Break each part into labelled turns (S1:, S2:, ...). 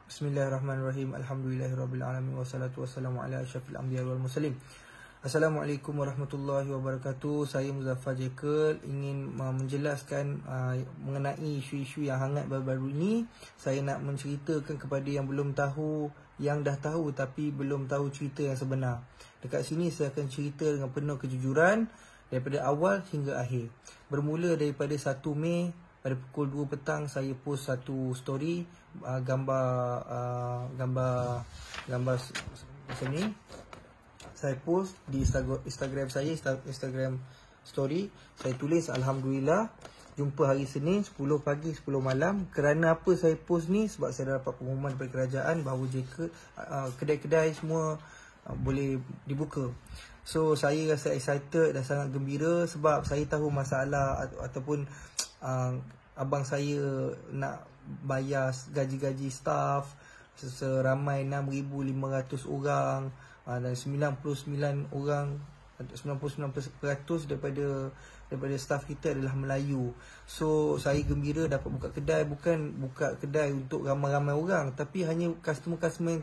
S1: Bismillahirrahmanirrahim. Alhamdulillahirabbil alamin wassalatu wassalamu ala asyrafil anbiya'i wal mursalin. Assalamualaikum warahmatullahi wabarakatuh. Saya Muzaffar Jekyll ingin menjelaskan mengenai isu-isu yang hangat baru-baru ini. Saya nak menceritakan kepada yang belum tahu, yang dah tahu tapi belum tahu cerita yang sebenar. Dekat sini saya akan cerita dengan penuh kejujuran daripada awal hingga akhir. Bermula daripada 1 Mei pada pukul 2 petang saya post satu story gambar macam ni. Saya post di Instagram saya, Instagram story. Saya tulis Alhamdulillah jumpa hari Senin 10 pagi 10 malam. Kerana apa saya post ni? Sebab saya dapat pengumuman daripada kerajaan bahawa kedai-kedai semua boleh dibuka. So saya rasa excited dan sangat gembira sebab saya tahu masalah ataupun abang saya nak bayar gaji-gaji staff seramai 6,500 orang dan 99% daripada staff kita adalah Melayu. So saya gembira dapat buka kedai, bukan buka kedai untuk ramai-ramai orang, tapi hanya customer-customer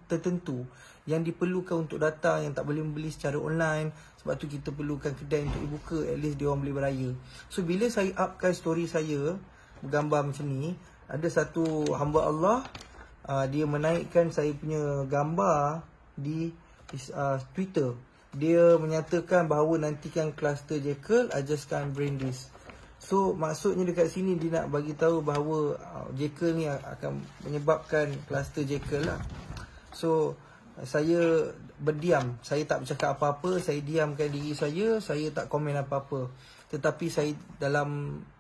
S1: tertentu yang diperlukan untuk datang, yang tak boleh membeli secara online. Sebab tu kita perlukan kedai untuk dibuka, at least dia orang boleh beraya. So bila saya upkan story saya bergambar macam ni, ada satu hamba Allah dia menaikkan saya punya gambar di Twitter. Dia menyatakan bahawa nantikan kluster Jekyll, I just can't bring this. So maksudnya dekat sini dia nak bagi tahu bahawa Jekyll ni akan menyebabkan kluster Jekyll lah. So saya berdiam, saya tak bercakap apa-apa, saya diamkan diri saya tak komen apa-apa. Tetapi saya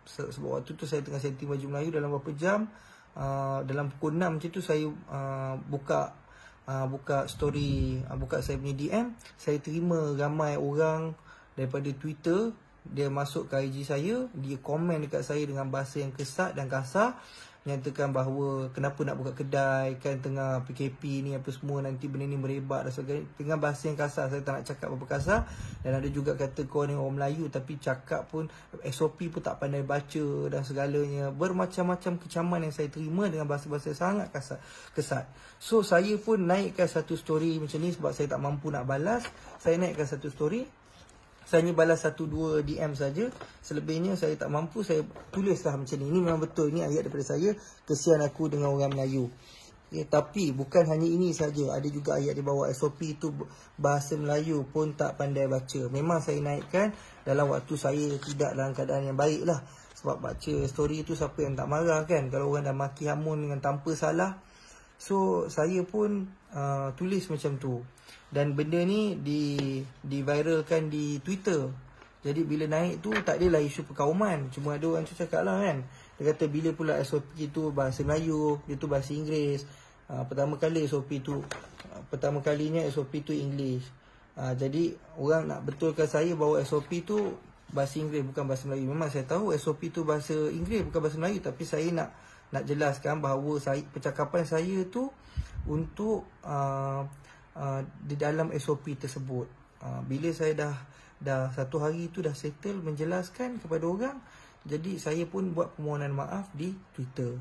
S1: sebab waktu tu saya tengah setting baju Melayu, dalam beberapa jam dalam pukul 6 macam tu saya buka story, buka saya punya DM. Saya terima ramai orang daripada Twitter, dia masuk ke IG saya, dia komen dekat saya dengan bahasa yang kesat dan kasar, menyatakan bahawa kenapa nak buka kedai, kan tengah PKP ni apa semua, nanti benda ni merebak dan sebagainya, dengan bahasa yang kasar. Saya tak nak cakap apa kasar. Dan ada juga kata kau ni orang Melayu tapi cakap pun SOP pun tak pandai baca dan segalanya. Bermacam-macam kecaman yang saya terima dengan bahasa-bahasa sangat kesat. So saya pun naikkan satu story macam ni sebab saya tak mampu nak balas. Saya naikkan satu story, saya hanya balas 1-2 DM saja. Selebihnya saya tak mampu. Saya tulislah macam ni. Ini memang betul. Ini ayat daripada saya. Kesian aku dengan orang Melayu. Tapi bukan hanya ini saja. Ada juga ayat di bawah. SOP itu bahasa Melayu pun tak pandai baca. Memang saya naikkan dalam waktu saya tidak dalam keadaan yang baik lah. Sebab baca story itu siapa yang tak marah kan, kalau orang dah maki hamun dengan tanpa salah. So saya pun tulis macam tu. Dan benda ni diviralkan di Twitter. Jadi bila naik tu tak adalah isu perkauman. Cuma ada orang tu cakap lah kan, dia kata bila pula SOP tu bahasa Melayu, dia tu bahasa Inggeris. Pertama kalinya SOP tu English. Jadi orang nak betulkan saya bahawa SOP tu bahasa Inggeris bukan bahasa Melayu. Memang saya tahu SOP tu bahasa Inggeris bukan bahasa Melayu, tapi saya nak jelaskan bahawa percakapan saya tu untuk di dalam SOP tersebut. Bila saya dah satu hari tu dah settle menjelaskan kepada orang, jadi saya pun buat permohonan maaf di Twitter.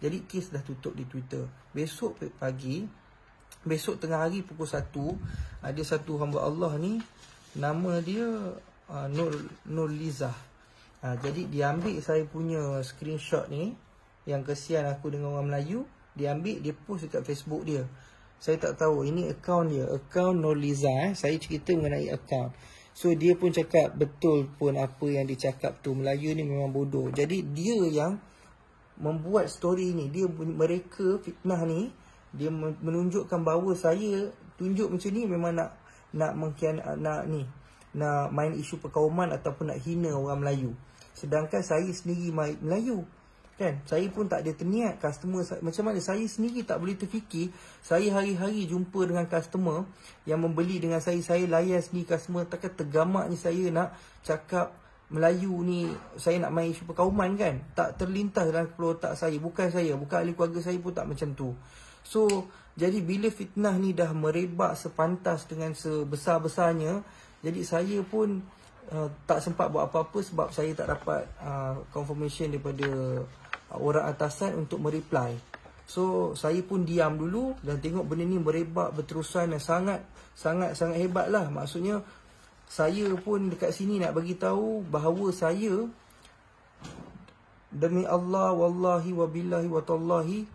S1: Jadi kes dah tutup di Twitter. Besok tengah hari pukul 1, ada satu hamba Allah ni, nama dia Nur Lizah. Jadi dia ambil saya punya screenshot ni, yang kesian aku dengan orang Melayu, dia ambil, dia post dekat Facebook dia. Saya tak tahu, ini akaun dia, akaun Nur Lizah. Saya cerita mengenai akaun. So dia pun cakap betul pun apa yang dia cakap tu, Melayu ni memang bodoh. Jadi dia yang membuat story ni, mereka fitnah ni, dia menunjukkan bahawa saya tunjuk macam ni memang nak main isu perkauman ataupun nak hina orang Melayu. Sedangkan saya sendiri Melayu kan, saya pun tak ada terniat customer macam mana. Saya sendiri tak boleh terfikir, saya hari-hari jumpa dengan customer yang membeli dengan saya layan sendiri customer. Takkan tergamaknya saya nak cakap Melayu ni, saya nak main isu perkauman kan. Tak terlintas dalam kepala otak saya. Bukan ahli keluarga saya pun tak macam tu. So jadi bila fitnah ni dah merebak sepantas dengan sebesar-besarnya, jadi saya pun tak sempat buat apa-apa sebab saya tak dapat confirmation daripada orang atasan untuk mereply. So saya pun diam dulu dan tengok benda ni merebak berterusan dan sangat hebat lah. Maksudnya saya pun dekat sini nak bagi tahu bahawa saya, demi Allah, wallahi wabillahi watallahi,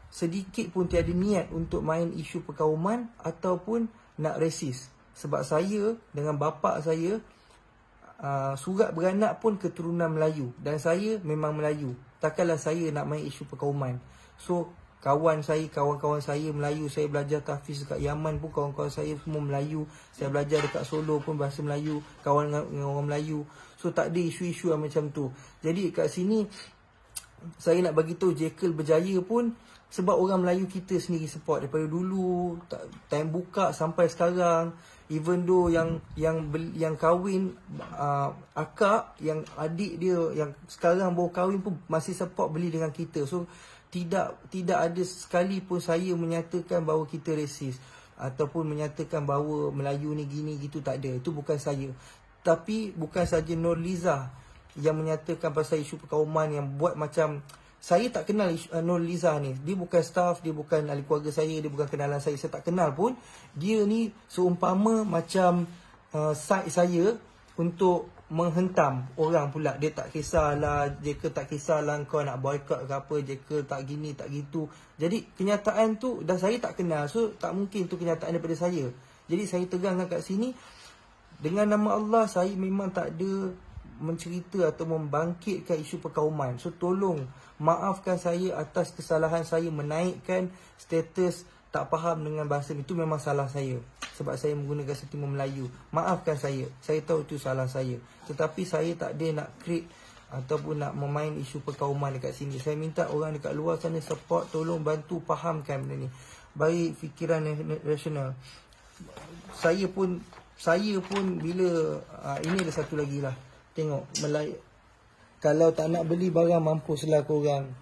S1: sedikit pun tiada niat untuk main isu perkauman ataupun nak resis. Sebab saya dengan bapa saya surat beranak pun keturunan Melayu dan saya memang Melayu. Takkanlah saya nak main isu perkauman. So kawan-kawan saya Melayu, saya belajar tahfiz dekat Yaman pun kawan-kawan saya semua Melayu. Saya belajar dekat Solo pun bahasa Melayu, kawan dengan orang Melayu. So tak ada isu-isu yang macam tu. Jadi kat sini saya nak bagi tahu Jekyll berjaya pun sebab orang Melayu kita sendiri support daripada dulu, time buka sampai sekarang. Even though yang kahwin akak, yang adik dia yang sekarang baru kahwin pun masih support beli dengan kita. So tidak ada sekali pun saya menyatakan bahawa kita resis ataupun menyatakan bahawa Melayu ni gini gitu, tak ada. Itu bukan saya. Tapi bukan saja Nurliza yang menyatakan pasal isu perkauman yang buat macam, saya tak kenal Nurliza ni. Dia bukan staff, dia bukan ahli keluarga saya, dia bukan kenalan saya tak kenal pun. Dia ni seumpama macam side saya untuk menghentam orang pula. Dia tak kisahlah, Jekyll tak kisahlah kau nak boycott ke apa, Jekyll tak gini tak gitu. Jadi kenyataan tu dah saya tak kenal. So tak mungkin tu kenyataan daripada saya. Jadi saya tegangkan kat sini, dengan nama Allah saya memang tak ada mencerita atau membangkitkan isu perkauman. So tolong maafkan saya atas kesalahan saya menaikkan status tak faham dengan bahasa. Itu memang salah saya sebab saya menggunakan sentimen Melayu. Maafkan saya. Saya tahu itu salah saya. Tetapi saya tak ada nak create ataupun nak memain isu perkauman dekat sini. Saya minta orang dekat luar sana support, tolong bantu fahamkan benda ni. Baik fikiran rasional. Saya pun bila ini ada satu lagi lah. Tengok Melayu, kalau tak nak beli barang mampuslah korang.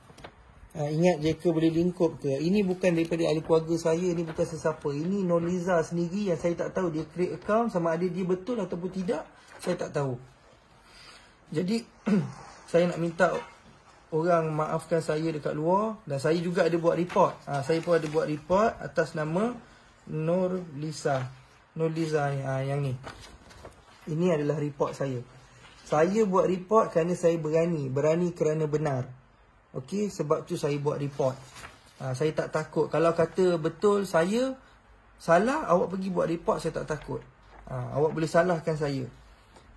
S1: Ingat Jekyll boleh lingkup ke? Ini bukan daripada ahli keluarga saya, ini bukan sesiapa. Ini Nurliza sendiri yang saya tak tahu dia create account, sama ada dia betul ataupun tidak, saya tak tahu. Jadi saya nak minta orang maafkan saya dekat luar. Dan saya juga ada buat report. Saya pun ada buat report atas nama Nurliza ni, yang ni. Ini adalah report saya. Saya buat report kerana saya berani kerana benar. Okey, sebab tu saya buat report. Saya tak takut. Kalau kata betul saya salah, awak pergi buat report, saya tak takut. Awak boleh salahkan saya.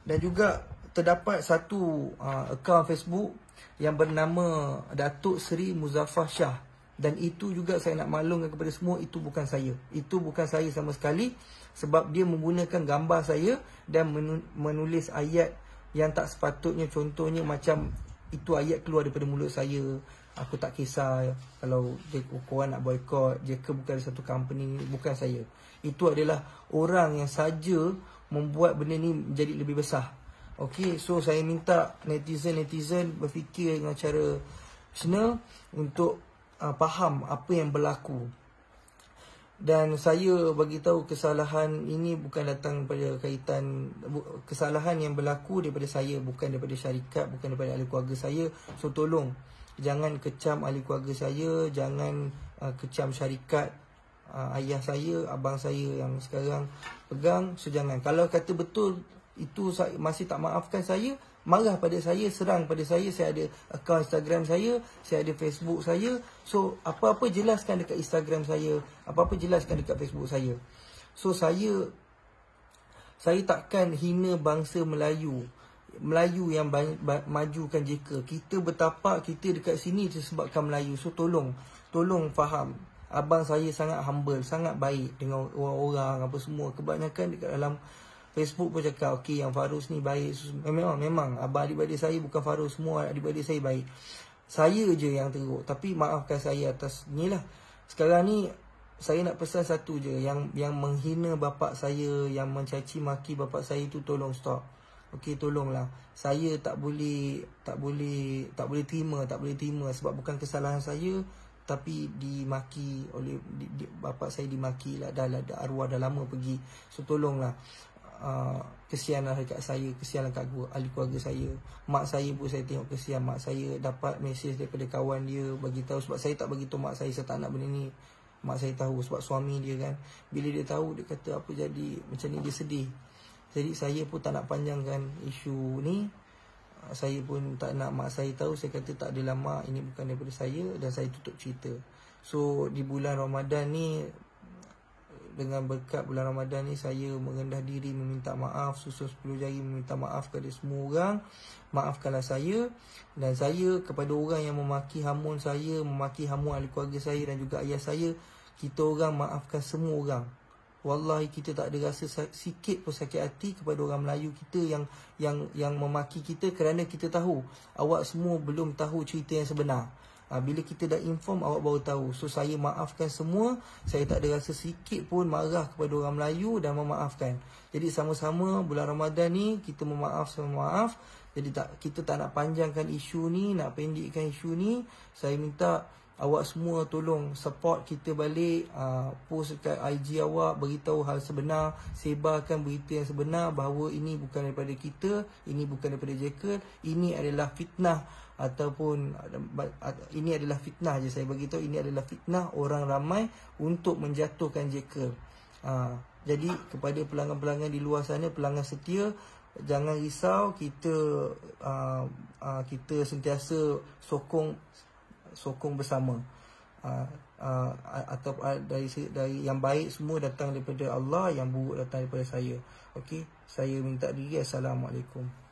S1: Dan juga terdapat satu akaun Facebook yang bernama Datuk Seri Muzaffar Shah. Dan itu juga saya nak maklumkan kepada semua, itu bukan saya. Itu bukan saya sama sekali. Sebab dia menggunakan gambar saya dan menulis ayat yang tak sepatutnya. Contohnya macam itu ayat keluar daripada mulut saya. Aku tak kisah kalau korang nak boycott, Jekyll bukan satu company, bukan saya. Itu adalah orang yang saja membuat benda ni menjadi lebih besar. Okey, so saya minta netizen berfikir dengan cara rasional untuk faham apa yang berlaku. Dan saya bagi tahu kesalahan ini bukan datang pada kaitan, kesalahan yang berlaku daripada saya, bukan daripada syarikat, bukan daripada ahli keluarga saya. So tolong jangan kecam ahli keluarga saya, jangan kecam syarikat, ayah saya, abang saya yang sekarang pegang. So jangan. Kalau kata betul itu masih tak maafkan saya, marah pada saya, serang pada saya ada akaun Instagram saya ada Facebook saya. So apa-apa jelaskan dekat Instagram saya, apa-apa jelaskan dekat Facebook saya. So saya takkan hina bangsa Melayu yang majukan Jekyll. Kita bertapak, kita dekat sini disebabkan Melayu. So tolong faham. Abang saya sangat humble, sangat baik dengan orang-orang apa semua. Kebanyakan dekat dalam Facebook pun cakap, okey yang Farus ni baik. Memang abang adik-adik saya bukan Farus, semua adik-adik saya baik. Saya je yang teruk. Tapi maafkan saya atas ni lah. Sekarang ni saya nak pesan satu je, yang menghina bapak saya, yang mencaci maki bapak saya tu tolong stop. Okey, tolonglah. Saya tak boleh terima sebab bukan kesalahan saya, tapi dimaki oleh bapak saya, dimaki lah, dah arwah dah lama pergi. So tolonglah. kesianlah dekat saya, kesianlah kat ahli keluarga saya. Mak saya pun saya tengok kesian. Mak saya dapat mesej daripada kawan dia bagi tahu, sebab saya tak bagi tahu mak saya tak nak benda ni. Mak saya tahu sebab suami dia kan. Bila dia tahu, dia kata apa jadi macam ni, dia sedih. Jadi saya pun tak nak panjangkan isu ni. Saya pun tak nak mak saya tahu. Saya kata tak adalah mak, ini bukan daripada saya, dan saya tutup cerita. So di bulan Ramadan ni, dengan berkat bulan Ramadan ni, saya merendah diri meminta maaf, susun 10 jari meminta maaf kepada semua orang. Maafkanlah saya. Dan saya kepada orang yang memaki hamun saya, memaki hamun ahli keluarga saya dan juga ayah saya, kita orang maafkan semua orang. Wallahi kita tak ada rasa sikit pun sakit hati kepada orang Melayu kita yang memaki kita, kerana kita tahu awak semua belum tahu cerita yang sebenar. Bila kita dah inform, awak baru tahu. So saya maafkan semua. Saya tak ada rasa sikit pun marah kepada orang Melayu dan memaafkan. Jadi sama-sama bulan Ramadan ni kita memaaf sama maaf. Jadi kita tak nak panjangkan isu ni, nak pendekkan isu ni. Saya minta awak semua tolong support kita balik, post dekat IG awak, beritahu hal sebenar, sebarkan berita yang sebenar bahawa ini bukan daripada kita, ini bukan daripada Jekyll, ini adalah fitnah. Ataupun ini adalah fitnah je, saya beritahu ini adalah fitnah orang ramai untuk menjatuhkan Jekyll. Jadi kepada pelanggan-pelanggan di luar sana, pelanggan setia, jangan risau, kita sentiasa sokong bersama. Atau dari yang baik semua datang daripada Allah, yang buruk datang daripada saya. Okey, saya minta diri. Assalamualaikum.